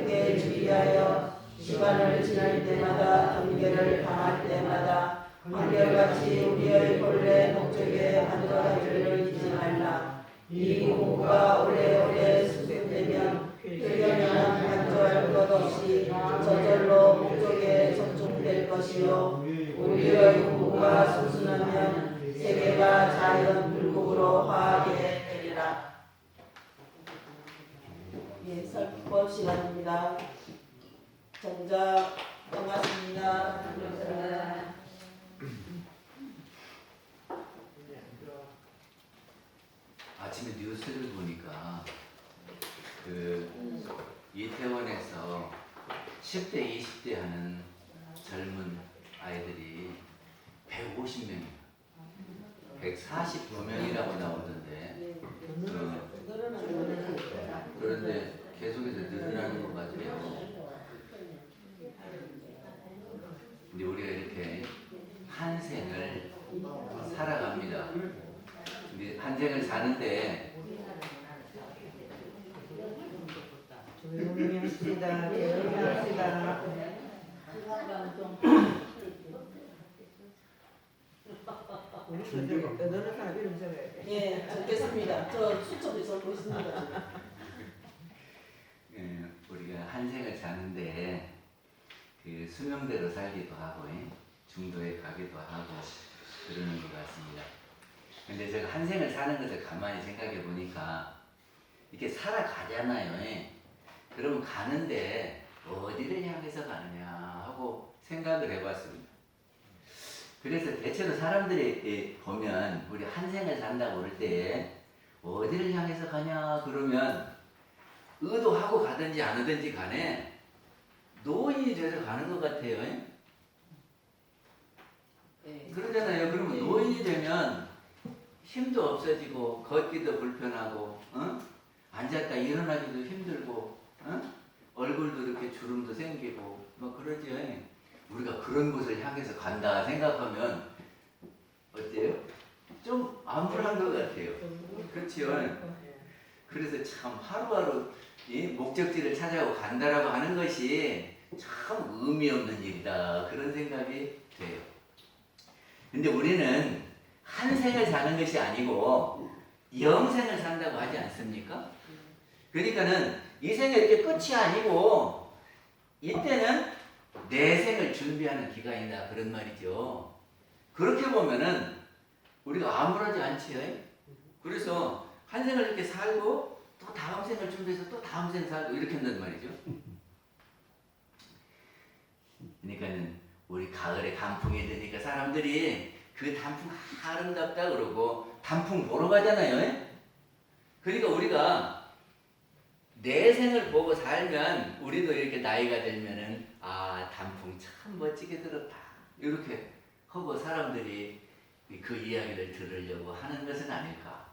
함께 주의하여 시간을 지날 때마다 경계를 당할 때마다 한결같이 우리의 본래 목적에 안전하기를 잊지 말라. 이 공부가 오래오래 수습되면 필연한 간절할 것 없이 저절로 목적에 적중될 것이요 우리의 공부가 순순하면 세계가 자연 불국으로 화하게 되리라. 예, 설법 시간입니다. 정작 반갑습니다. 아침에 뉴스를 보니까 이태원에서 10대, 20대 하는 젊은 아이들이 150명이에요. 149명이라고 나오던데 그런데 계속해서 늘어나는 것 같아요. 근데 우리가 이렇게 한 생을 살아갑니다. 근데 한 생을 사는데 조용히 합시다. 조용히 합시다. 예, 적겠습니다. 저 수첩이 적고 있습니다. 우리가 한 생을 사는데 그 수명대로 살기도 하고 중도에 가기도 하고 그러는 것 같습니다. 근데 제가 한 생을 사는 것을 가만히 생각해 보니까 이렇게 살아가잖아요. 그러면 가는데 어디를 향해서 가느냐 하고 생각을 해봤습니다. 그래서 대체로 사람들이 보면 우리 한 생을 산다고 그럴 때 어디를 향해서 가냐 그러면 의도하고 가든지 안 하든지 간에 노인이 돼서 가는 것 같아요. 네. 그러잖아요. 그러면 노인이 되면 힘도 없어지고 걷기도 불편하고 앉았다 일어나기도 힘들고 얼굴도 이렇게 주름도 생기고 뭐 그러죠. 우리가 그런 곳을 향해서 간다 생각하면 어때요? 좀 암울한 것 같아요. 그렇죠. 그래서 참 하루하루 이 목적지를 찾아오고 간다라고 하는 것이 참 의미 없는 일이다 그런 생각이 돼요. 근데 우리는 한 생을 사는 것이 아니고 영생을 산다고 하지 않습니까? 그러니까는 이 생이 이렇게 끝이 아니고 이때는 내 생을 준비하는 기간이다 그런 말이죠. 그렇게 보면은 우리가 암울하지 않지요. 그래서 한 생을 이렇게 살고 또 다음 생을 준비해서 또 다음 생 살고 이렇게 한단 말이죠. 그러니까는 우리 가을에 단풍이 되니까 사람들이 그 단풍 아름답다 그러고 단풍 보러 가잖아요. 그러니까 우리가 내 생을 보고 살면 우리도 이렇게 나이가 들면은 아 단풍 참 멋지게 들었다 이렇게 하고 사람들이 그 이야기를 들으려고 하는 것은 아닐까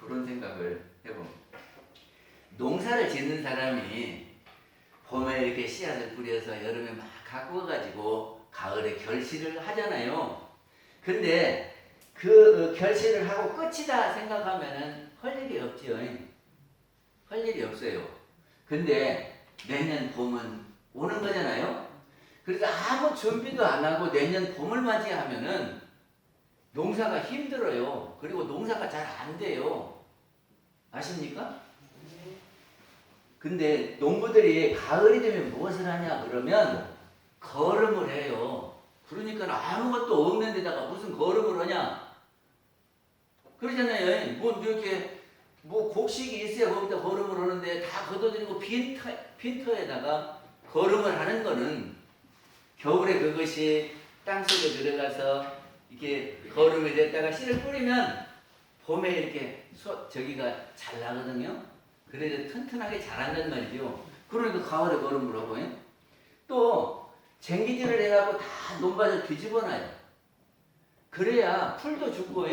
그런 생각을 해봅니다. 농사를 짓는 사람이 봄에 이렇게 씨앗을 뿌려서 여름에 막 갖고 와가지고 가을에 결실을 하잖아요. 근데 그 결실을 하고 끝이다 생각하면은 할 일이 없죠. 할 일이 없어요. 근데 내년 봄은 오는 거잖아요. 그래서 아무 준비도 안 하고 내년 봄을 맞이하면은 농사가 힘들어요. 그리고 농사가 잘 안 돼요. 아십니까? 근데 농부들이 가을이 되면 무엇을 하냐 그러면 거름을 해요. 그러니까 아무것도 없는 데다가 무슨 거름을 하냐 그러잖아요. 뭐 이렇게 뭐 곡식이 있어야 거기다 거름을 하는데 다 걷어들이고 빈터에다가 거름을 하는 거는 겨울에 그것이 땅속에 들어가서 이렇게 거름이 됐다가 씨를 뿌리면 봄에 이렇게 저기가 잘 나거든요. 그래서 튼튼하게 자란단 말이죠. 그러니까 가을에 거름을 하고 또 쟁기질을 해갖고 다 논밭을 뒤집어놔요. 그래야 풀도 죽고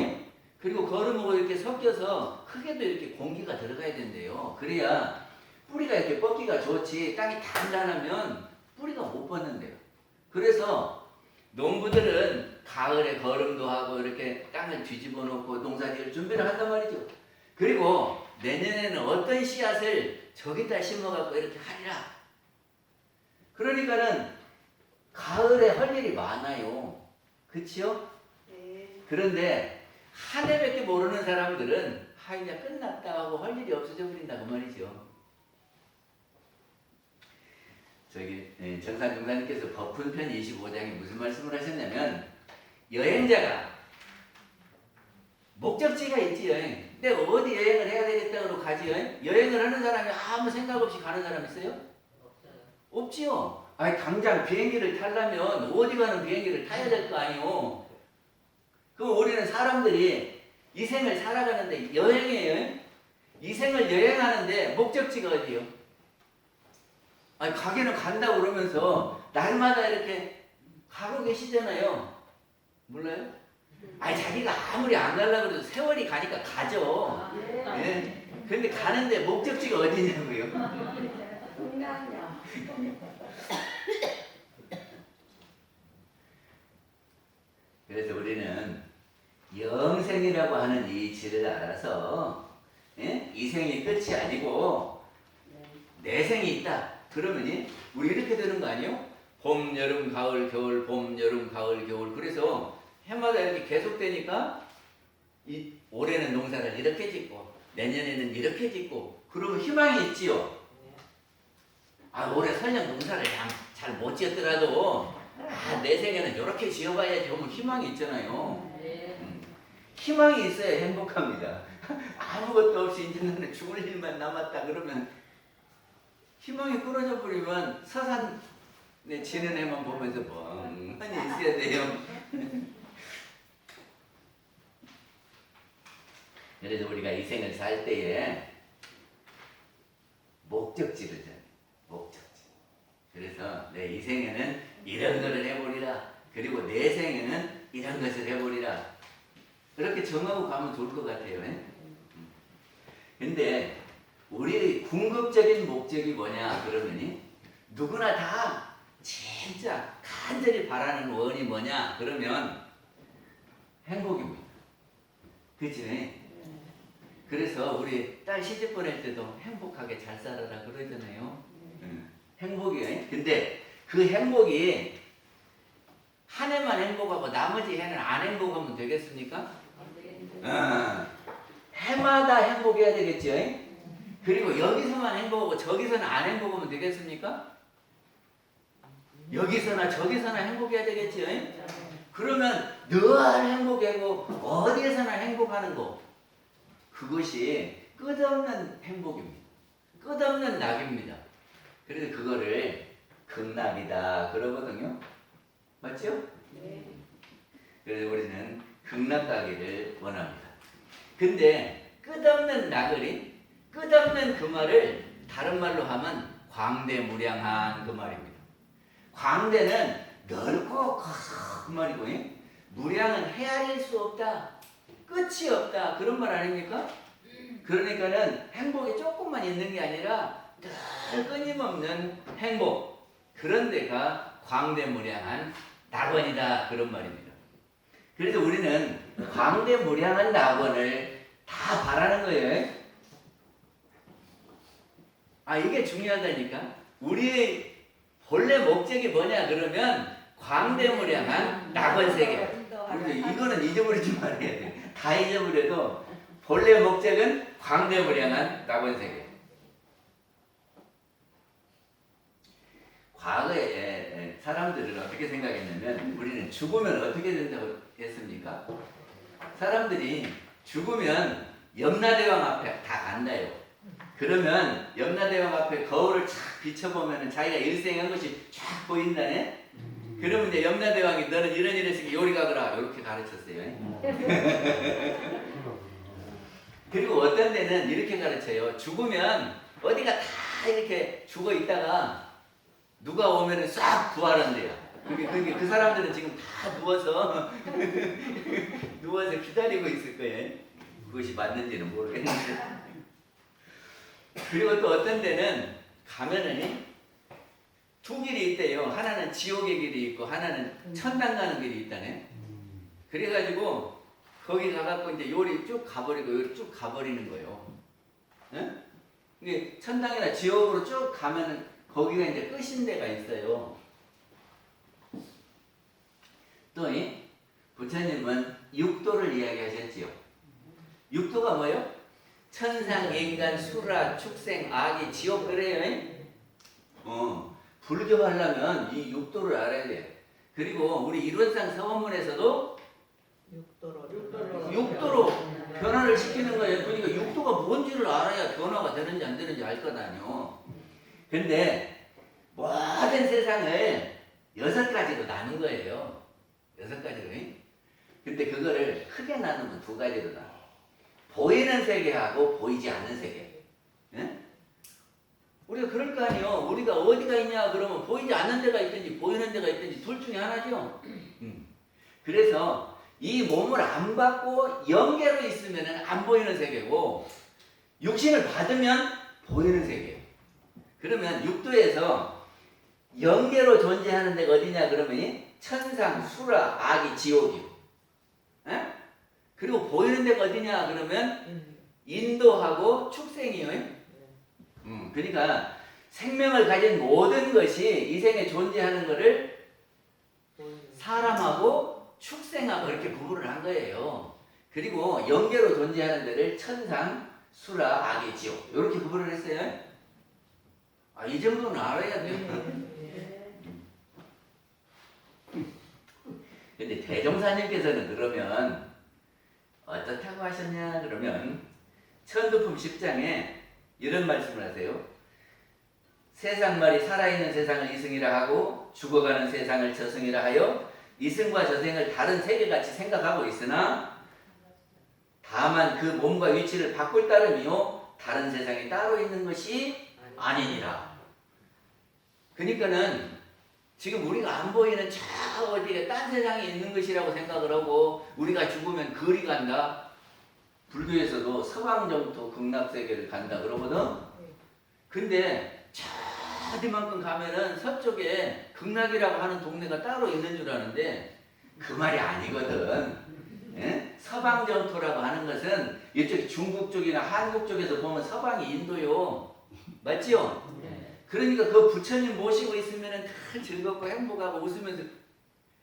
그리고 거름하고 이렇게 섞여서 흙에도 이렇게 공기가 들어가야 된대요. 그래야 뿌리가 이렇게 뻗기가 좋지. 땅이 단단하면 뿌리가 못 뻗는데요. 그래서 농부들은 가을에 거름도 하고 이렇게 땅을 뒤집어 놓고 농사지을 준비를 한단 말이죠. 그리고 내년에는 어떤 씨앗을 저기다 심어갖고 이렇게 하리라. 그러니까는 가을에 할 일이 많아요. 그치요? 네. 그런데 한 해밖에 모르는 사람들은 이제 끝났다 하고 할 일이 없어져 버린다고 말이죠. 정산 용사님께서 법훈편 25장에 무슨 말씀을 하셨냐면 여행자가 목적지가 있지 여행. 근데 어디 여행을 해야 되겠다고 가지 여행을 하는 사람이 아무 생각 없이 가는 사람 있어요? 없지요. 아니 당장 비행기를 타려면 어디 가는 비행기를 타야 될 거 아니요. 그럼 우리는 사람들이 이 생을 살아가는데 여행이에요. 이 생을 여행하는데 목적지가 어디요? 아니 가게는 간다고 그러면서 날마다 이렇게 가고 계시잖아요. 몰라요? 아니 자기가 아무리 안 가려고 해도 세월이 가니까 가죠. 예. 그런데 가는데 목적지가 어디냐고요? 그래서 우리는 영생이라고 하는 이치를 알아서 이 생이 끝이 아니고 내 생이 있다. 그러면 우리 이렇게 되는 거 아니에요? 봄, 여름, 가을, 겨울, 봄, 여름, 가을, 겨울. 그래서 해마다 이렇게 계속되니까 올해는 농사를 이렇게 짓고 내년에는 이렇게 짓고 그러면 희망이 있지요. 올해 설령 농사를 잘 못 지었더라도 내 생에는 이렇게 지어봐야지 하면 희망이 있잖아요. 희망이 있어야 행복합니다. 아무것도 없이 이제 나는 죽을 일만 남았다 그러면 희망이 끊어져 버리면 서산에 지는 애만 보면서 멍하니 있어야 돼요. 그래서 우리가 이 생을 살 때에 목적지를 정해. 목적지. 그래서 내 이 생에는 이런 거를 해보리라. 그리고 내 생에는 이런 것을 해보리라. 그렇게 정하고 가면 좋을 것 같아요. 근데 우리의 궁극적인 목적이 뭐냐 그러면 누구나 다 진짜 간절히 바라는 원이 뭐냐 그러면 행복입니다. 그치? 그래서 우리 딸 시집 보낼 때도 행복하게 잘 살아라 그러잖아요. 행복이에요. 근데 그 행복이 한 해만 행복하고 나머지 해는 안 행복하면 되겠습니까? 해마다 행복해야 되겠죠. 그리고 여기서만 행복하고 저기서는 안 행복하면 되겠습니까? 여기서나 저기서나 행복해야 되겠죠. 그러면 늘 행복하고 어디에서나 행복하는 거 그것이 끝없는 행복입니다. 끝없는 낙입니다. 그래서 그거를 극락이다 그러거든요. 맞죠? 네. 그래서 우리는 극락 가기를 원합니다. 근데 끝없는 나그리, 끝없는 그 말을 다른 말로 하면 광대무량한 그 말입니다. 광대는 넓고 그 말이고 무량은 헤아릴 수 없다. 끝이 없다. 그런 말 아닙니까? 그러니까는 행복이 조금만 있는 게 아니라 늘 끊임없는 행복. 그런 데가 광대무량한 낙원이다. 그런 말입니다. 그래서 우리는 광대무량한 낙원을 다 바라는 거예요. 이게 중요하다니까. 우리의 본래 목적이 뭐냐 그러면 광대무량한 낙원세계. 우리도 이거는 잊어버리지 말아야 돼. 다 잊어버려도 본래 목적은 광대무량한 낙원세계. 과거에 사람들은 어떻게 생각했냐면 우리는 죽으면 어떻게 된다고 했습니까? 사람들이 죽으면 염라대왕 앞에 다 간다요. 그러면 염라대왕 앞에 거울을 쫙 비춰보면 자기가 일생한 것이 쫙 보인다네. 그러면 이제 염라대왕이 너는 이런 일을 요리 가거라 이렇게 가르쳤어요. 그리고 어떤 데는 이렇게 가르쳐요. 죽으면 어디가 다 이렇게 죽어 있다가 누가 오면은 싹 부활한대요. 그러니까 그 사람들은 지금 다 누워서 기다리고 있을 거예요. 그것이 맞는지는 모르겠는데. 그리고 또 어떤 데는 가면은 두 길이 있대요. 하나는 지옥의 길이 있고 하나는 천당 가는 길이 있다네. 그래가지고 거기 가갖고 이제 요리 쭉 가버리고 요리 쭉 가버리는 거예요. 응? 이게 천당이나 지옥으로 쭉 가면은 거기가 이제 끝인 데가 있어요. 또 부처님은 육도를 이야기하셨지요. 육도가 뭐요? 천상, 인간, 수라, 축생, 악이, 지옥 그래요. 불교 하려면 이 육도를 알아야 돼. 그리고 우리 일원상 서원문에서도 육도로 변화를 시키는 거예요. 그러니까 육도가 뭔지를 알아야 변화가 되는지 안 되는지 알 거다뇨. 근데 모든 세상을 6가지로 나눈 거예요. 6가지로. 근데 그거를 크게 나누면 2가지로 나눠. 보이는 세계하고 보이지 않는 세계. 예? 우리가 그럴 거 아니에요. 우리가 어디가 있냐 그러면 보이지 않는 데가 있든지 보이는 데가 있든지 둘 중에 하나죠. 그래서 이 몸을 안 받고 영계로 있으면 안 보이는 세계고 육신을 받으면 보이는 세계예요. 그러면 육도에서 영계로 존재하는 데가 어디냐 그러면 천상, 수라, 악이, 지옥이요. 에? 그리고 보이는 데가 어디냐 그러면 인도하고 축생이요. 그러니까 생명을 가진 모든 것이 이 생에 존재하는 것을 사람하고 축생하고 이렇게 구분을 한 거예요. 그리고 영계로 존재하는 데를 천상, 수라, 악의, 지옥 이렇게 구분을 했어요. 이 정도는 알아야 돼요. 근데 대종사님께서는 그러면 어떻다고 하셨냐 그러면 천도품 10장에 이런 말씀을 하세요. 세상말이 살아있는 세상을 이승이라 하고 죽어가는 세상을 저승이라 하여 이승과 저승을 다른 세계같이 생각하고 있으나 다만 그 몸과 위치를 바꿀 따름이요 다른 세상이 따로 있는 것이 아니니라. 그러니까는 지금 우리가 안 보이는 저 어디에 딴 세상에 있는 것이라고 생각을 하고 우리가 죽으면 거리 간다. 불교에서도 서방정토 극락세계를 간다 그러거든. 근데 저 어디만큼 가면은 서쪽에 극락이라고 하는 동네가 따로 있는 줄 아는데 그 말이 아니거든. 예? 서방정토라고 하는 것은 이쪽 중국 쪽이나 한국 쪽에서 보면 서방이 인도요. 맞지요? 그러니까 그 부처님 모시고 있으면 늘 즐겁고 행복하고 웃으면서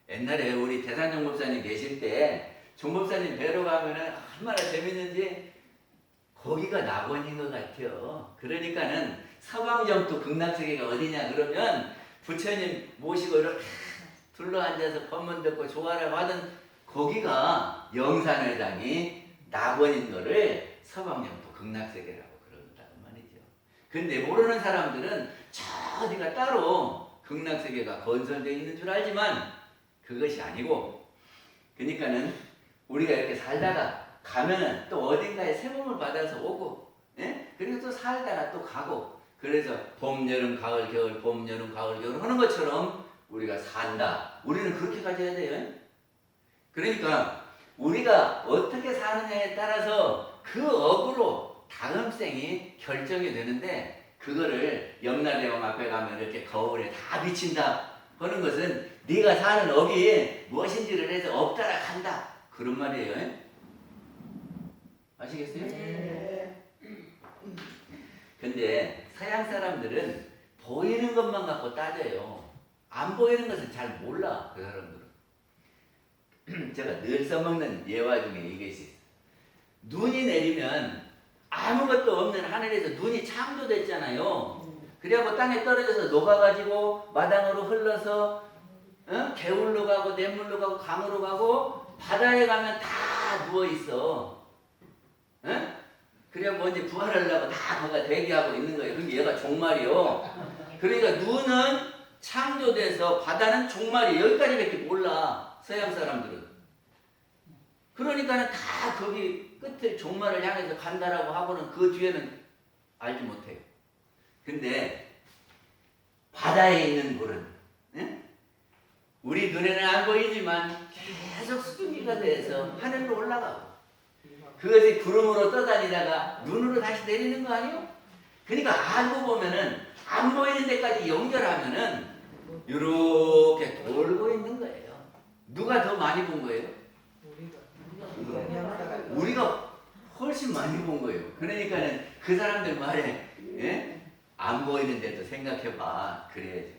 옛날에 우리 대산정 법사님 계실 때 종법사님 뵈러 가면은 얼마나 재밌는지 거기가 낙원인 것 같아요. 그러니까는 서방정토 극락세계가 어디냐 그러면 부처님 모시고 이렇게 둘러앉아서 법문 듣고 조화를 하던 거기가 영산회장이 낙원인 거를 서방정토 극락세계라고 그런다고 말이죠. 근데 모르는 사람들은 저 어디가 따로 극락세계가 건설되어 있는 줄 알지만 그것이 아니고 그러니까는 우리가 이렇게 살다가 가면은 또 어딘가에 새 몸을 받아서 오고 그리고 또 살다가 또 가고 그래서 봄, 여름, 가을, 겨울 봄, 여름, 가을, 겨울 하는 것처럼 우리가 산다. 우리는 그렇게 가져야 돼요. 그러니까 우리가 어떻게 사느냐에 따라서 그 업으로 다음 생이 결정이 되는데 그거를 염라대왕 앞에 가면 이렇게 거울에 다 비친다 하는 것은 네가 사는 업이 무엇인지를 해서 업 따라 간다 그런 말이에요. 아시겠어요? 네. 근데 서양 사람들은 보이는 것만 갖고 따져요. 안 보이는 것은 잘 몰라 그 사람들은. 제가 늘 써먹는 예화 중에 이것이 있어요. 눈이 내리면 아무것도 없는 하늘에서 눈이 창조됐잖아요. 그래갖고 땅에 떨어져서 녹아가지고 마당으로 흘러서 개울로 가고 냇물로 가고 강으로 가고 바다에 가면 다 누워있어. 그래갖고 이제 부활하려고 다 거기가 대기하고 있는 거예요. 그게 얘가 종말이요. 그러니까 눈은 창조돼서 바다는 종말이 여기까지밖에 몰라 서양 사람들은. 그러니까는 다 거기 끝을 종말을 향해서 간다라고 하고는 그 뒤에는 알지 못해요. 근데 바다에 있는 물은 우리 눈에는 안 보이지만 계속 수증기가 돼서 하늘로 올라가고 그것이 구름으로 떠다니다가 눈으로 다시 내리는 거 아니에요? 그러니까 알고 보면은 안 보이는 데까지 연결하면은 이렇게 돌고 있는 거예요. 누가 더 많이 본 거예요? 우리가 훨씬 많이 본 거예요. 그러니까는 그 사람들 말에 안 보이는데도 생각해봐. 그래야지.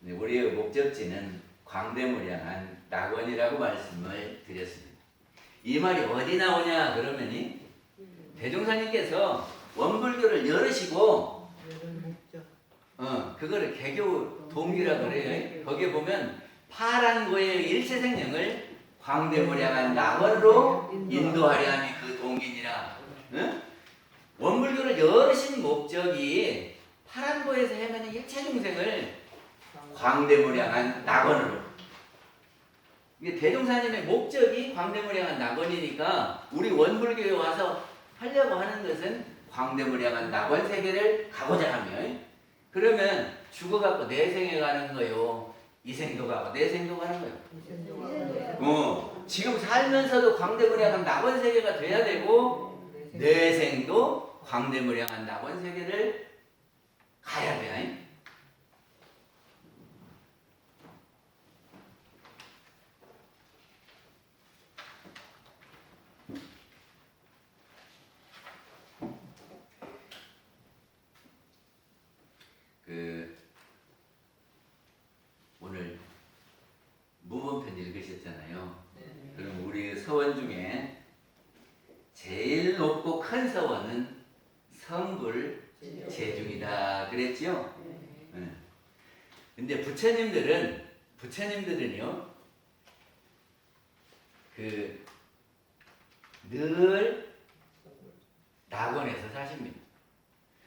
우리의 목적지는 광대무량한 낙원이라고 말씀을 드렸습니다. 이 말이 어디 나오냐 그러면이 대종사님께서 원불교를 열으시고 그거를 개교 동기라고 그래요. 거기에 보면 파란 고의 일체생명을 광대무량한 낙원으로 인도하려 함이 그 동기니라. 원불교를 열으신 목적이 파란 고에서 헤매는 일체중생을 광대무량한 낙원으로. 이게 대종사님의 목적이 광대무량한 낙원이니까 우리 원불교에 와서 하려고 하는 것은 광대무량한 낙원 세계를 가고자 하며, 그러면 죽어갖고 내생에 가는 거요, 이생도 가고 내생도 가는 거요. 지금 살면서도 광대무량한 낙원 세계가 돼야 되고 내생도 광대무량한 낙원 세계를 가야 돼. 오늘 무본편 읽으셨잖아요. 그럼 우리 서원 중에 제일 높고 큰 서원은 성불 제중이다 그랬지요? 근데 부처님들은요, 늘 낙원에서 사십니다.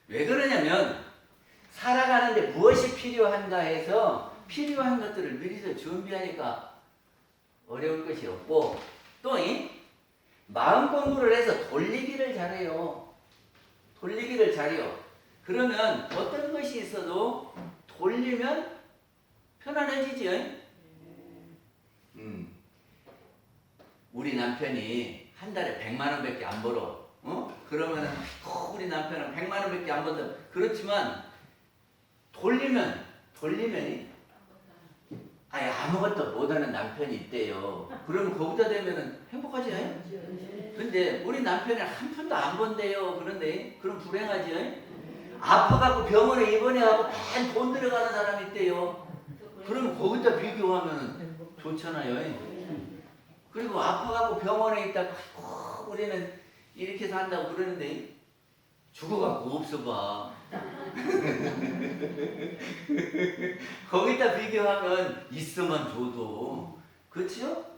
왜 그러냐면 살아가는데 무엇이 필요한가 해서 필요한 것들을 미리서 준비하니까 어려울 것이 없고, 또 마음 공부를 해서 돌리기를 잘해요. 그러면 어떤 것이 있어도 돌리면 편안해지죠. 우리 남편이 한 달에 100만 원밖에 안 벌어. 그러면은 우리 남편은 100만 원밖에 안 번다. 그렇지만 돌리면이 아무것도 못하는 남편이 있대요. 그러면 거기다 대면은 행복하지? 근데 우리 남편이 한 푼도 안 번대요. 그런데 그럼 불행하지? 아파갖고 병원에 입원해갖고 맨 돈 들어가는 사람이 있대요. 그러면 거기다 비교하면 좋잖아요. 그리고 아파갖고 병원에 있다가 우리는 이렇게 산다고 그러는데 죽어갖고 없어 봐. 거기다 비교하면 있으면 줘도, 그렇죠?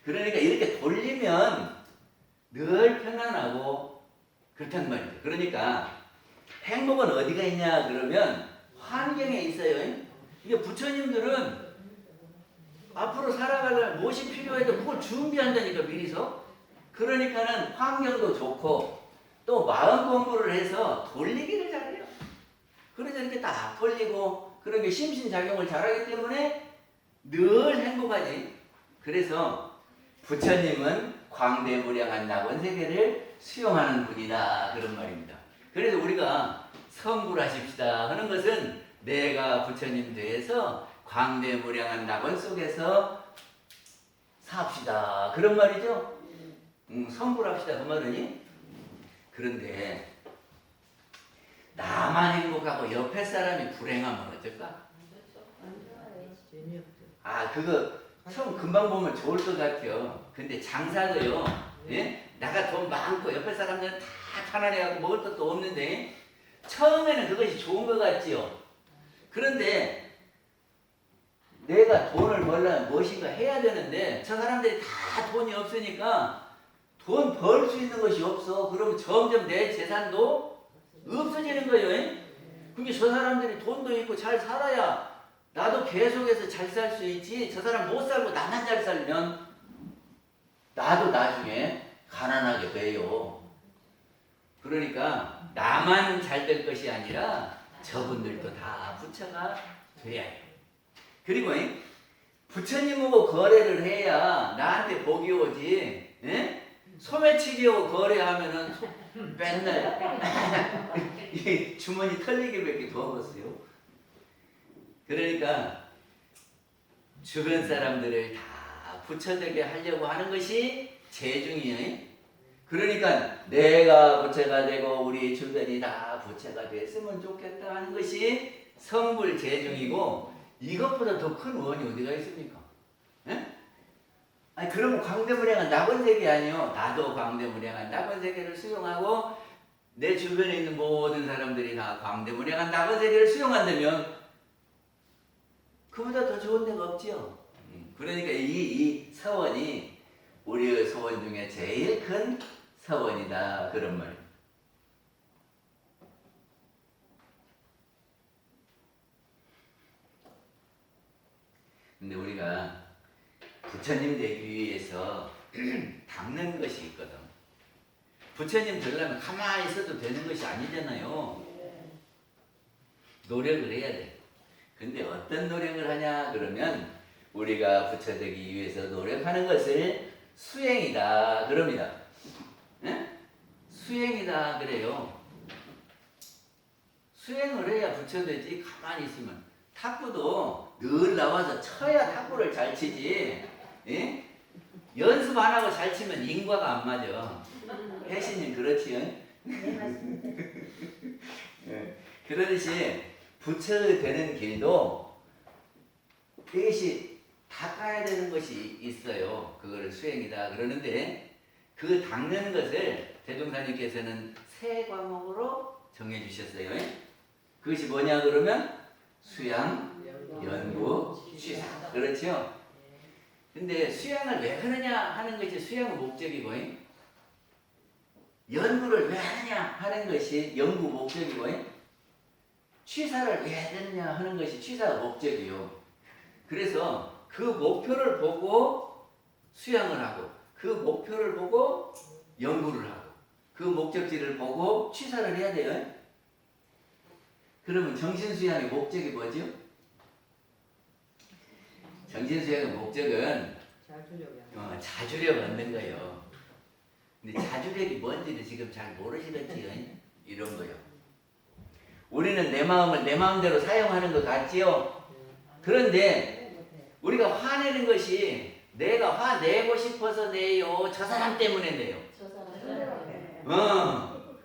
그러니까 이렇게 돌리면 늘 편안하고 그렇단 말이죠. 그러니까 행복은 어디가 있냐 그러면 환경에 있어요. 이게 부처님들은 앞으로 살아가려면 무엇이 필요해도 그걸 준비한다니까 미리서. 그러니까는 환경도 좋고 또 마음 공부를 해서 돌리기를 잘해요. 그래서 이렇게 딱 돌리고 그런 게 심신작용을 잘하기 때문에 늘 행복하지. 그래서 부처님은 광대무량한 낙원 세계를 수용하는 분이다 그런 말입니다. 그래서 우리가 성불하십시다 하는 것은 내가 부처님 돼서 광대무량한 낙원 속에서 삽시다 그런 말이죠. 성불합시다 그 말이니. 그런데 나만 행복하고 옆에 사람이 불행하면 어떨까? 그거 처음 금방 보면 좋을 것 같아요. 근데 장사도요, 나가 돈 많고 옆에 사람들은 다 가난해하고 먹을 것도 없는데 처음에는 그것이 좋은 것 같지요. 그런데 내가 돈을 벌려면 무엇인가 해야 되는데 저 사람들이 다 돈이 없으니까 돈 벌 수 있는 것이 없어. 그러면 점점 내 재산도 없어지는 거예요. 그게 저 사람들이 돈도 있고 잘 살아야 나도 계속해서 잘 살 수 있지. 저 사람 못 살고 나만 잘 살면 나도 나중에 가난하게 돼요. 그러니까 나만 잘 될 것이 아니라 저분들도 다 부처가 돼야 해요. 그리고 부처님하고 거래를 해야 나한테 복이 오지. 소매치기하고 거래하면은 맨날 주머니 털리기밖에 더 없어요. 그러니까 주변 사람들을 다 부처되게 하려고 하는 것이 재중이에요. 그러니까 내가 부처가 되고 우리 주변이 다 부처가 됐으면 좋겠다 하는 것이 성불재중이고 이것보다 더 큰 원이 어디가 있습니까? 예? 아니 그러면 광대무량한 낙원세계 아니요. 나도 광대무량한 낙원세계를 수용하고 내 주변에 있는 모든 사람들이 다 광대무량한 낙원세계를 수용한다면 그보다 더 좋은 데가 없지요. 그러니까 이 서원이 우리의 소원 중에 제일 큰 서원이다 그런 말. 근데 우리가 부처님 되기 위해서 닦는 것이 있거든. 부처님 되려면 가만히 있어도 되는 것이 아니잖아요. 노력을 해야 돼. 근데 어떤 노력을 하냐 그러면 우리가 부처 되기 위해서 노력하는 것을 수행이다 그럽니다. 네? 수행이다 그래요. 수행을 해야 부처 되지. 가만히 있으면 탁구도 늘 나와서 쳐야 탁구를 잘 치지. 예? 연습 안 하고 잘 치면 인과가 안 맞아. 혜신님 그렇지요? 네, 맞습니다. 그러듯이 부처 되는 길도 이것이 닦아야 되는 것이 있어요. 그거를 수행이다 그러는데 그 닦는 것을 대종사님께서는 세 과목으로 정해 주셨어요. 그것이 뭐냐 그러면 수양, 연구, 취사. 그렇죠? 근데 수양을 왜 하느냐 하는 것이 수양의 목적이고 연구를 왜 하느냐 하는 것이 연구 목적이고 취사를 왜 되느냐 하는 것이 취사의 목적이요. 그래서 그 목표를 보고 수양을 하고 그 목표를 보고 연구를 하고 그 목적지를 보고 취사를 해야 돼요. 그러면 정신수양의 목적이 뭐죠? 정신수양의 목적은 자주력 얻는 거예요. 근데 자주력이 뭔지를 지금 잘 모르시겠지요? 이런 거요. 우리는 내 마음을 내 마음대로 사용하는 것 같지요? 그런데 우리가 화내는 것이 내가 화내고 싶어서 내요. 저 사람 때문에 내요.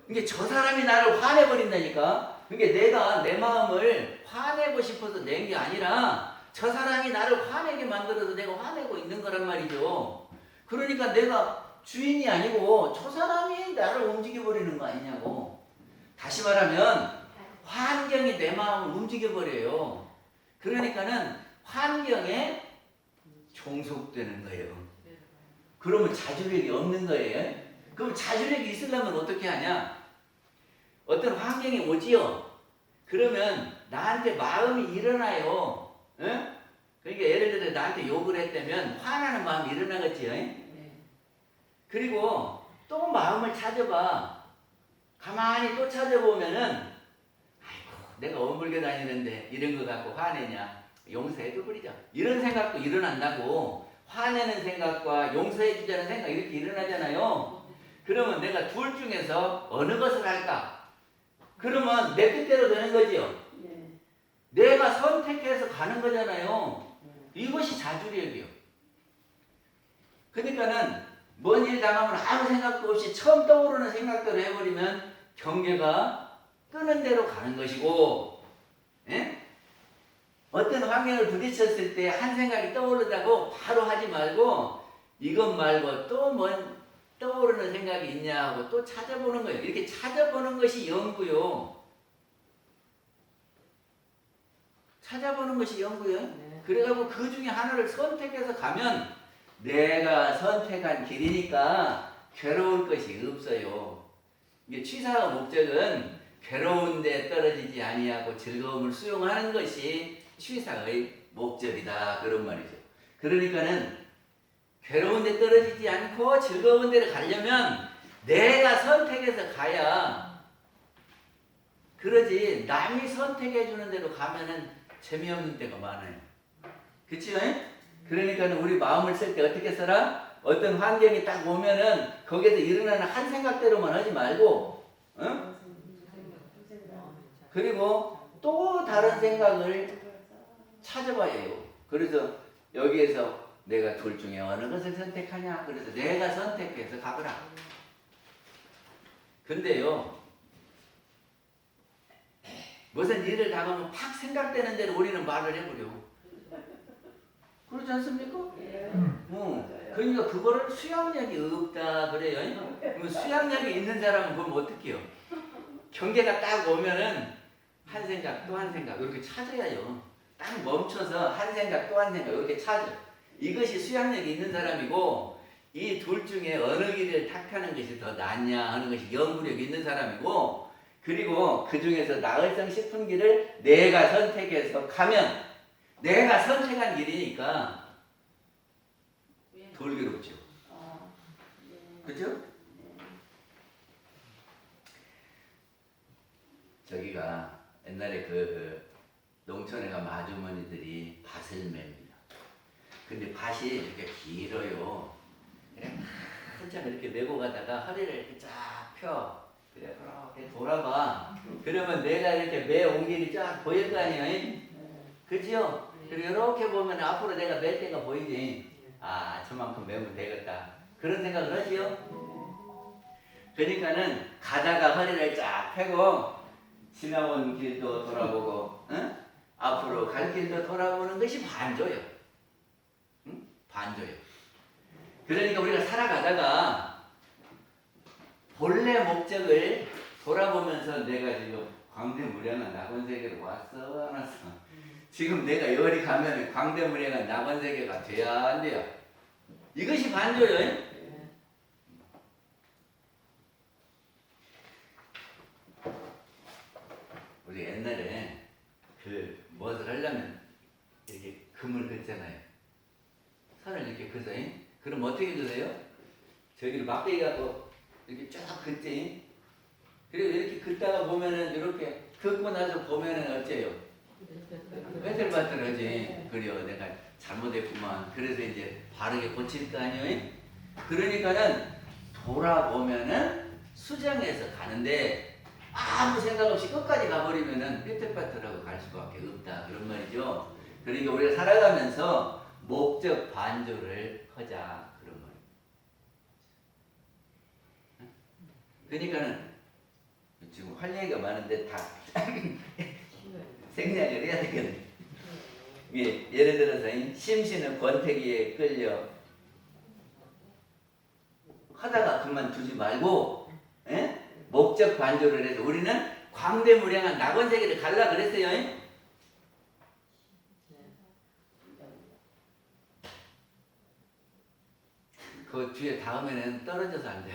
이게 저 사람이 나를 화내버린다니까. 그게 내가 내 마음을 화내고 싶어서 낸 게 아니라 저 사람이 나를 화내게 만들어서 내가 화내고 있는 거란 말이죠. 그러니까 내가 주인이 아니고 저 사람이 나를 움직여버리는 거 아니냐고. 다시 말하면 환경이 내 마음을 움직여버려요. 그러니까는 환경에 종속되는 거예요. 그러면 자주력이 없는 거예요. 그럼 자주력이 있으려면 어떻게 하냐? 어떤 환경이 오지요. 그러면 나한테 마음이 일어나요. 응? 그러니까 예를 들어 나한테 욕을 했다면 화나는 마음이 일어나겠지요. 그리고 또 마음을 찾아봐. 가만히 또 찾아보면은 아이고 내가 어물겨 다니는데 이런 거 갖고 화내냐. 용서해줘 버리자. 이런 생각도 일어난다고. 화내는 생각과 용서해주자는 생각 이렇게 일어나잖아요. 그러면 내가 둘 중에서 어느 것을 할까? 그러면 내 뜻대로 되는 거지요. 내가 선택해서 가는 거잖아요. 이것이 자주력이요. 그러니까는 뭔 일 당하면 아무 생각도 없이 처음 떠오르는 생각대로 해버리면 경계가 끄는 대로 가는 것이고, 예? 어떤 환경을 부딪혔을 때 한 생각이 떠오르다고 바로 하지 말고 이것 말고 또 뭔 떠오르는 생각이 있냐 하고 또 찾아보는 거예요. 이렇게 찾아보는 것이 연구요. 찾아보는 것이 연구요. 그래가지고 그 중에 하나를 선택해서 가면 내가 선택한 길이니까 괴로울 것이 없어요. 이게 취사의 목적은 괴로운 데 떨어지지 아니하고 즐거움을 수용하는 것이 취사의 목적이다 그런 말이죠. 그러니까는 괴로운 데 떨어지지 않고 즐거운 데를 가려면 내가 선택해서 가야 그러지 남이 선택해 주는 대로 가면은 재미없는 데가 많아요. 그치요? 그러니까는 우리 마음을 쓸 때 어떻게 써라? 어떤 환경이 딱 오면은 거기에서 일어나는 한 생각대로만 하지 말고 그리고 또 다른 생각을 찾아봐야 해요. 그래서 여기에서 내가 둘 중에 어느 것을 선택하냐? 그래서 내가 선택해서 가거라. 근데요, 무슨 일을 당하면 팍 생각되는 대로 우리는 말을 해버려. 그렇지 않습니까? 그러니까 그거를 수양력이 없다 그래요. 그럼 수양력이 있는 사람은 그럼 어떻게 해요? 경계가 딱 오면은 한 생각 또 한 생각 이렇게 찾아야요. 딱 멈춰서 한 생각 또 한 생각 이렇게 찾아. 이것이 수양력이 있는 사람이고, 이 둘 중에 어느 길을 택하는 것이 더 낫냐 하는 것이 연구력이 있는 사람이고, 그리고 그 중에서 나을성 싶은 길을 내가 선택해서 가면, 내가 선택한 길이니까 덜 괴롭죠. 그죠? 저기가 옛날에 그 농촌에 가면 아주머니들이 밭을 맵니다. 근데 밭이 이렇게 길어요. 그래 한참 이렇게 메고 가다가 허리를 이렇게 쫙 펴. 그래 이렇게 돌아봐. 그러면 내가 이렇게 매 온 길이 쫙 보일 거 아니에요? 그지요? 그리고 이렇게 보면 앞으로 내가 맬 때가 보이지. 아, 저만큼 매면 되겠다. 그런 생각을 하지요? 그러니까는 가다가 허리를 쫙 펴고 지나온 길도 돌아보고, 응? 앞으로 갈 길도 돌아보는 것이 반조요. 응? 반조요. 그러니까 우리가 살아가다가 본래 목적을 돌아보면서 내가 지금 광대무량한 낙원세계로 왔어, 안 왔어? 지금 내가 열이 가면 광대무량한 낙원세계가 돼야 안 돼요? 이것이 반조요. 우리 옛날에 무엇을 하려면 이렇게 금을 긋잖아요. 선을 이렇게 긋어요. 그럼 어떻게 긋어요? 저기를 막대기 갖고 이렇게 쫙 긋지. 그리고 이렇게 긋다가 보면은 이렇게 긋고 나서 보면은 어째요? 빼들빼들하지. 그래요. 내가 잘못했구만. 그래서 이제 바르게 고칠 거 아니에요? 그러니까는 돌아보면은 수정해서 가는데 아무 생각 없이 끝까지 가버리면은 삐뚤빼뚤하고 갈 수밖에 없다. 그런 말이죠. 그러니까 우리가 살아가면서 목적 반조를 하자. 그런 말이에요. 그러니까는 지금 할 얘기가 많은데 다 생략을 해야 되겠네. 예를 들어서 심신은 권태기에 끌려 하다가 그만두지 말고, 에? 목적 반조를 해서 우리는 광대무량한 낙원세계를 갈라 그랬어요. 그 뒤에 다음에는 떨어져서 앉아요.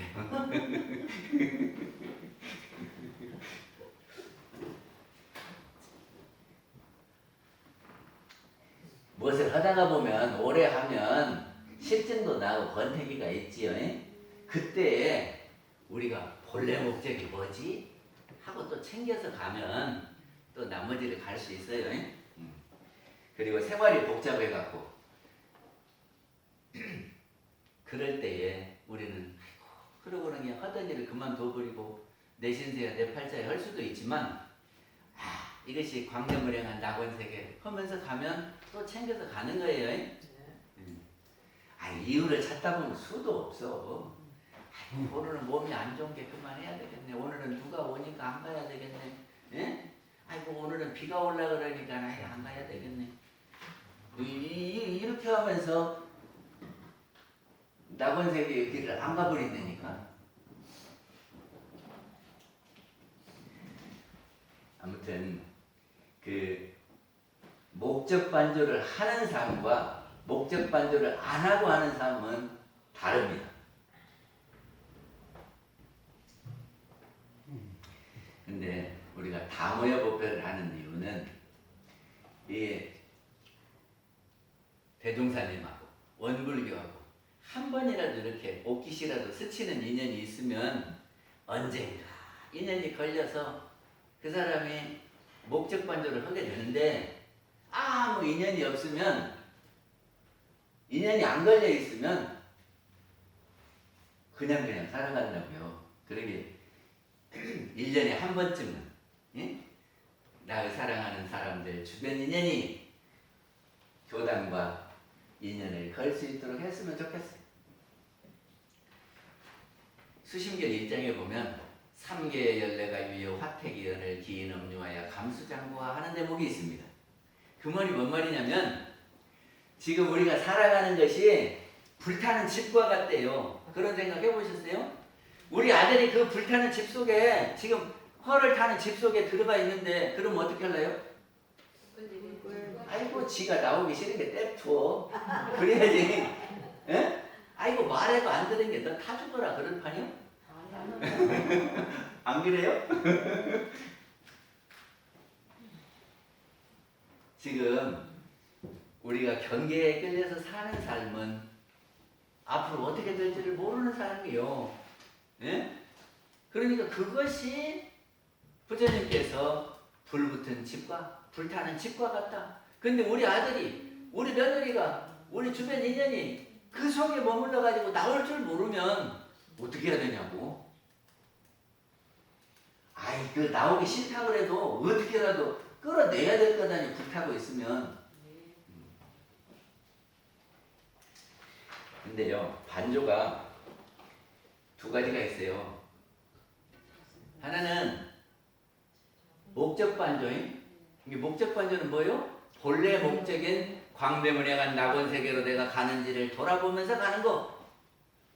무엇을 하다가 보면 오래 하면 실증도 나고 권태기가 있지요. 그때 우리가 본래 목적이 뭐지? 하고 또 챙겨서 가면 또 나머지를 갈 수 있어요. 그리고 생활이 복잡해갖고 그럴 때에 우리는 그러고는 그냥 하던 일을 그만둬버리고 내 신세야 내 팔자에 할 수도 있지만, 이것이 광대무량한 낙원세계 하면서 가면 또 챙겨서 가는 거예요. 이유를 찾다 보면 수도 없어. 오늘은 몸이 안 좋은 게 그만해야 되겠네. 오늘은 누가 오니까 안 가야 되겠네. 예? 아이고 오늘은 비가 올라 그러니까 안 가야 되겠네. 이렇게 하면서 낙원세계의 길을 안 가버린다니까. 아무튼 목적 반조를 하는 삶과 목적 반조를 안 하고 하는 삶은 다릅니다. 근데 우리가 다모여 법회를 하는 이유는 이 대종사님하고 원불교하고 한 번이라도 이렇게 옥기시라도 스치는 인연이 있으면 언젠가 인연이 걸려서 그 사람이 목적 반조를 하게 되는데, 아무 인연이 없으면, 인연이 안 걸려 있으면 그냥 살아간다고요. 그러게 1년에 한 번쯤은, 예? 나를 사랑하는 사람들 주변 인연이 교단과 인연을 걸 수 있도록 했으면 좋겠어요. 수심결 입장에 보면 삼계의 열매가 유효 화택이 연을 기인 음유하여 감수장구화 하는 대목이 있습니다. 그 말이 뭔 말이냐면 지금 우리가 살아가는 것이 불타는 집과 같대요. 그런 생각 해보셨어요? 우리 아들이 그 불타는 집 속에 지금 허를 타는 집 속에 들어가 있는데 그러면 어떻게 할래요? 아이고 지가 나오기 싫은 게 냅둬. 그래야지. 에? 아이고 말해도 안 들은 게 너 타 죽어라 그럴 판이요? 안 그래요? 지금 우리가 경계에 끌려서 사는 삶은 앞으로 어떻게 될지를 모르는 삶이요. 예? 그러니까 그것이 부처님께서 불붙은 집과 불타는 집과 같다. 근데 우리 아들이, 우리 며느리가, 우리 주변 인연이 그 속에 머물러 가지고 나올 줄 모르면 어떻게 해야 되냐고. 아이 그 나오기 싫다 그래도 어떻게라도 끌어내야 될 거다니 불타고 있으면. 근데요 반조가 두 가지가 있어요. 하나는 목적 반조인. 이게 목적 반조는 뭐예요? 본래 목적인 광대문에 간 낙원 세계로 내가 가는지를 돌아보면서 가는 거.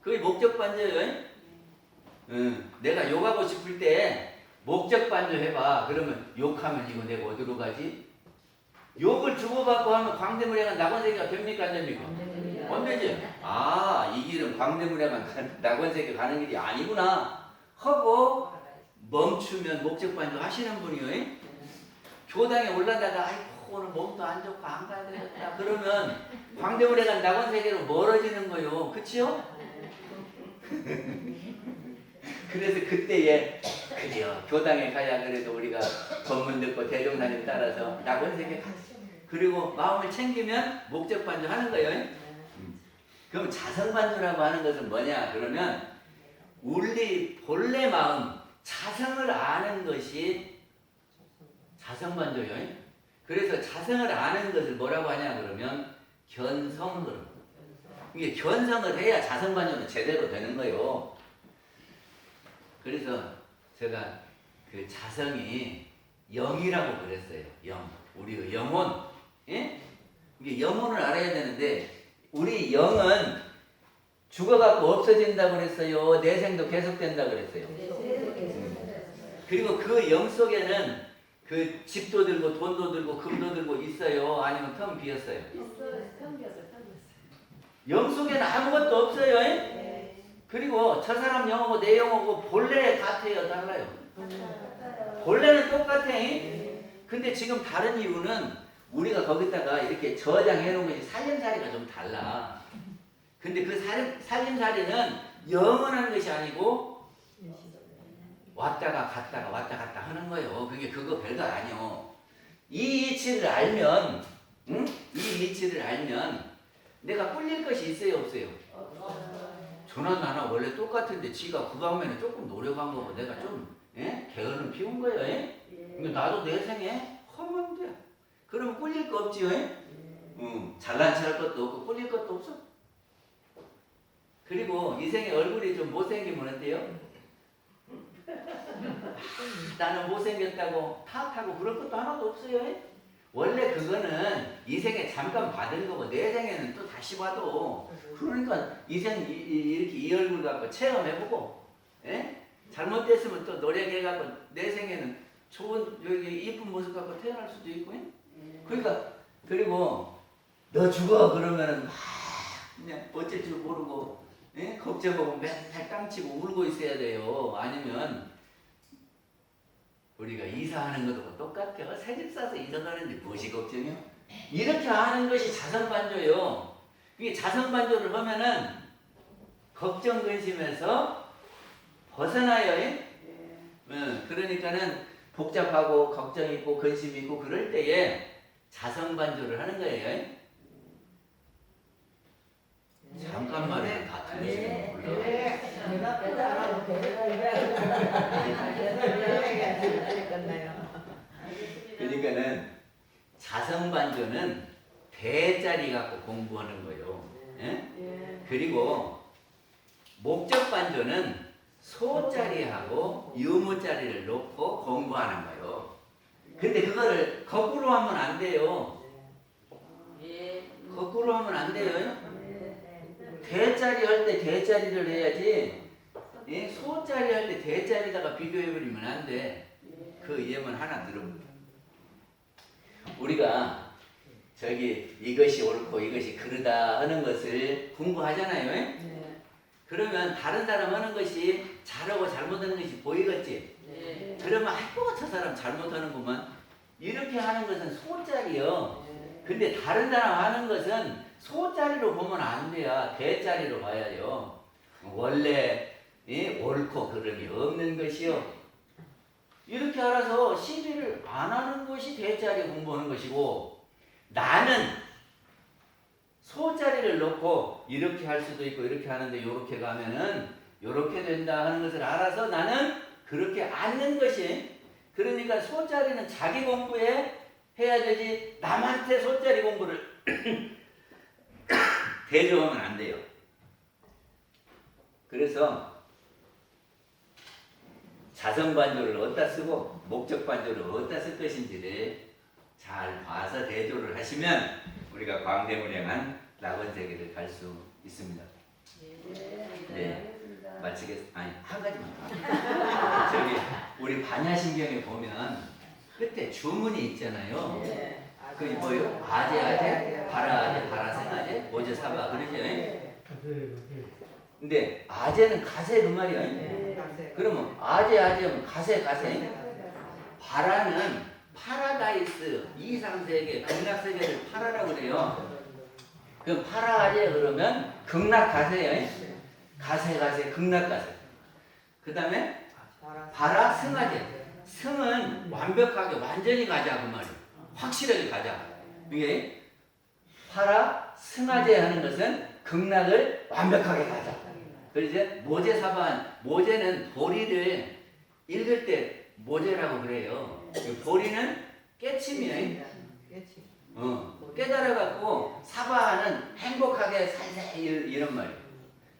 그게 목적 반조예요. 내가 욕하고 싶을 때 목적 반조 해봐. 그러면 욕하면 이거 내가 어디로 가지? 욕을 주고받고 하면 광대문에 간 낙원 세계가 됩니까 안 됩니까? 안 되지. 아, 이 길은 광대문에 간 낙원 세계 가는 길이 아니구나 하고 멈추면 목적 반조 하시는 분이요. 교당에 올라다가 아이고 오늘 몸도 안 좋고 안 가야 되겠다 그러면 광대문에 간 낙원 세계로 멀어지는 거요. 그치요? 그래서 그때에 그죠. 교당에 가야 그래도 우리가 법문 듣고 대종사님 따라서 낙원 세계 가지. 그리고 마음을 챙기면 목적 반조 하는 거예요. 그럼 자성 반조라고 하는 것은 뭐냐? 그러면 우리 본래 마음 자성을 아는 것이 자성 반조예요. 그래서 자성을 아는 것을 뭐라고 하냐 그러면 견성을. 이게 견성을 해야 자성 반조는 제대로 되는 거예요. 그래서 제가 그 자성이 영이라고 그랬어요. 영. 우리의 영혼. 예? 이게 영혼을 알아야 되는데 우리 영은 죽어갖고 없어진다고 그랬어요. 내생도 계속된다고 그랬어요. 그리고 그 영 속에는 그 집도 들고 돈도 들고 금도 들고 있어요? 아니면 텅 비었어요? 영 속에는 아무것도 없어요. 네. 그리고 저 사람 영하고 내 영하고 본래 같아요? 달라요? 본래는 똑같아. 근데 지금 다른 이유는 우리가 거기다가 이렇게 저장해 놓은 것이 살림살이가 좀 달라. 근데 그 살림살이는 영원한 것이 아니고 왔다가 갔다가 왔다 갔다 하는 거예요. 그게 그거 별거 아니요. 이 이치를 알면, 응? 이 이치를 알면 내가 꿀릴 것이 있어요, 없어요? 저나 나나 원래 똑같은데 지가 그 방면에 조금 노력한 거고 내가 좀 게으름 피운 거예요. 그러니까 나도 내 생에 하면 돼. 그러면 꿀릴 거 없지요. 잘난 체할 것도 없고 꿀릴 것도 없어. 그리고 이 생에 얼굴이 좀 못생기면 어때요? 나는 못생겼다고 탓하고 그럴 것도 하나도 없어요. 원래 그거는 이 생에 잠깐 받은 거고 내 생에는 또 다시 봐도 그러니까 이 생 이렇게 이 얼굴 갖고 체험해보고 잘못됐으면 또 노력해갖고 내 생에는 좋은 여기 이쁜 모습 갖고 태어날 수도 있고 그러니까 그리고 너 죽어 그러면은 막 그냥 어쩔 줄 모르고 걱정하고 맨날 깡치고 울고 있어야 돼요. 아니면 우리가 이사하는 것도 똑같아요. 새집 사서 이사 가는데 무엇이 걱정이요? 이렇게 하는 것이 자성반조예요. 이게 자성반조를 하면은 걱정 근심에서 벗어나요. 그러니까는 복잡하고 걱정 있고 근심 있고 그럴 때에 자성반조를 하는 거예요. 잠깐만에 다 들으시면 몰라. 그러니까는 자성반조는 대자리 갖고 공부하는 거예요. 그리고 목적반조는 소자리하고 유무자리를 놓고 공부하는 거예요. 근데 그거를 거꾸로 하면 안 돼요. 거꾸로 하면 안 돼요. 대자리 할 때 대자리를 해야지. 예? 소자리 할 때 대자리다가 비교해버리면 안 돼. 그 예문 하나 들어보세요. 우리가 저기 이것이 옳고 이것이 그르다 하는 것을 공부하잖아요. 그러면 다른 사람 하는 것이 잘하고 잘못하는 것이 보이겠지. 그러면 아이고 저 사람 잘못하는구만. 이렇게 하는 것은 소자리요. 근데 다른 사람 하는 것은 소자리로 보면 안 돼요. 대자리로 봐야죠. 원래 옳고 그름이 없는 것이요. 이렇게 알아서 시비를 안 하는 것이 대자리 공부하는 것이고, 나는 소자리를 놓고 이렇게 할 수도 있고 이렇게 하는데 이렇게 가면은 이렇게 된다 하는 것을 알아서 나는 그렇게 앉는 것이. 그러니까 소자리는 자기 공부에 해야 되지 남한테 소자리 공부를 대조하면 안 돼요. 그래서 자성반조를 어디다 쓰고 목적반조를 어디다 쓸 것인지를 잘 봐서 대조를 하시면 우리가 광대문양한 낙원세계를 갈 수 있습니다. 네, 마치겠습니다. 아니, 한 가지만 더. 저기 우리 반야신경에 보면 끝에 주문이 있잖아요. 그 뭐요? 아제, 바라, 생아제, 모제, 사바 그러죠? 근데 아제는 가세 그 말이야. 그러면 아제면 가세. 바라는 파라다이스 이상세계, 극락세계를 파라라고 그래요. 그럼 파라아제 그러면 극락가세예요. 가세, 극락가세. 그 다음에 바라 승아제. 승은 완벽하게 완전히 가자 그 말이에요. 확실하게 가자. 이게 파라 승아제 하는 것은 극락을 완벽하게 가자. 그리고 이제 모제사반, 모제는 보리를 읽을 때 모제라고 그래요. 보리는 깨침이에요. 깨달아갖고 사바는 행복하게 살세 이런 말이에요.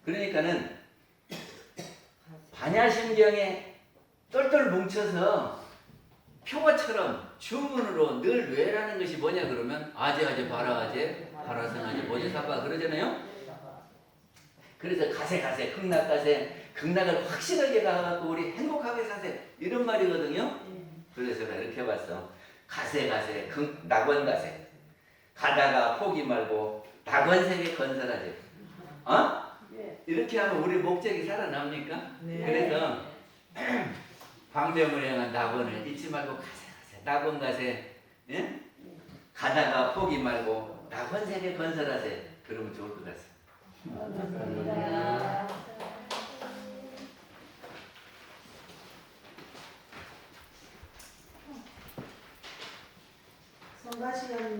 그러니까는 반야심경에 똘똘 뭉쳐서 표어처럼 주문으로 늘 외라는 것이 뭐냐 그러면 아제, 바라아제, 바라성아제, 모제사바 그러잖아요. 그래서 가세, 극락가세, 극락을 확실하게 가갖고 우리 행복하게 사세 이런 말이거든요. 그래서 내가 이렇게 봤어. 가세, 낙원가세. 가다가 포기 말고 낙원세계 건설하지. 이렇게 하면 우리 목적이 살아납니까? 그래서 광명을 향한 낙원을 잊지 말고 가세, 낙원가세. 예? 가다가 포기 말고 낙원세계 건설하세. 그러면 좋을 것 같습니다. 감사합니다. 성가시간